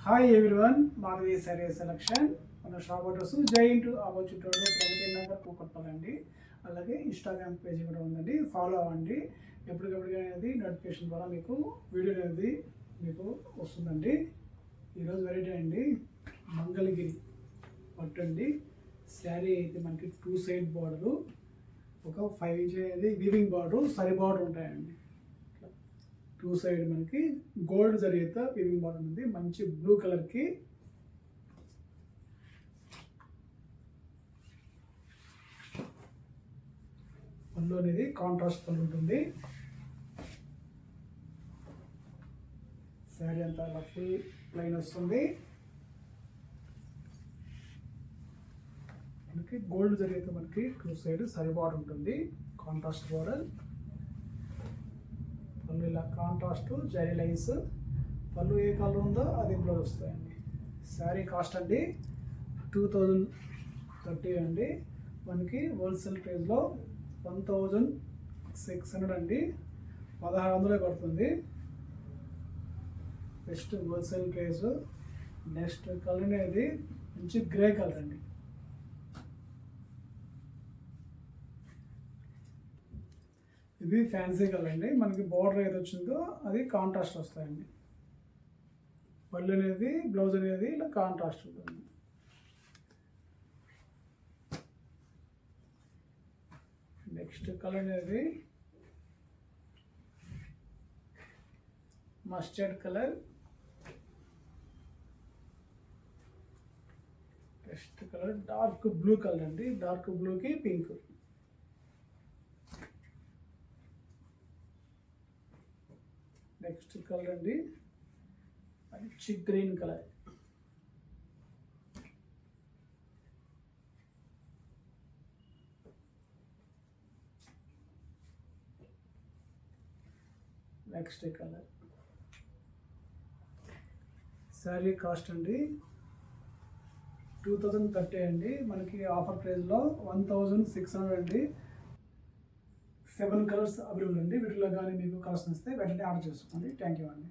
Hi everyone, Madhavi సరే selection. మన shop address giant opposite road Pragathi Nagar Kukatpally అండి. అలాగే ఇన్స్టాగ్రామ్ పేజీ కూడా ఉందండి, ఫాలో అవ్వండి. ఎప్పటికప్పుడు అనేది నోటిఫికేషన్ ద్వారా మీకు వీడియో అనేది మీకు వస్తుందండి. ఈరోజు వెరైటీ అండి మంగళగిరి పట్టు అండి. శారీ అయితే మనకి 2 సైడ్ బార్డరు, ఒక 5 ఇంచ్ అనేది వీవింగ్ బార్డర్, సరి బార్డర్ ఉంటాయండి. 2 సైడ్ మనకి గోల్డ్ జరిగితే వీవింగ్ బార్డర్ ఉంది. మంచి బ్లూ కలర్కి పళ్ళు అనేది కాంట్రాస్ట్ పళ్ళు ఉంటుంది. శారీ అంతా ఫుల్ ప్లైన్ వస్తుంది. మనకి గోల్డ్ జరిగితే మనకి 2 సైడ్ సరి బార్డర్ ఉంటుంది, కాంట్రాస్ట్ బార్డర్. పళ్ళు ఇలా కాంట్రాస్ట్ జరీ లైన్స్, పళ్ళు ఏ కలర్ ఉందో అది బ్లౌజ్ వస్తాయండి. శారీ కాస్ట్ అండి 2030 అండి. మనకి హోల్సేల్ ప్రైస్లో 1600 అండి, 1600 పడుతుంది. Best wholesale price. Next colour అనేది మంచి గ్రే కలర్ అండి. ఇది ఫ్యాన్సీ కలర్ అండి. మనకి బార్డర్ ఏది వచ్చిందో అది కాంట్రాస్ట్ వస్తాయండి. పళ్ళు అనేది బ్లౌజ్ అనేది ఇలా కాంట్రాస్ట్ ఉంటుంది. నెక్స్ట్ కలర్ అనేది mustard colour. Next colour dark blue colour అండి, డార్క్ బ్లూకి పింక్. నెక్స్ట్ కలర్ అండి మంచి green colour. Next colour. Sari cost అండి 2030 అండి. మనకి ఆఫర్ ప్రైస్లో 1600 అండి. 7 కలర్స్ అవైలబుల్ అండి. వీటిలో కానీ మీకు కలర్స్ వస్తే వెంటనే ఆర్డర్ చేసుకోండి. థ్యాంక్ యూ అండి.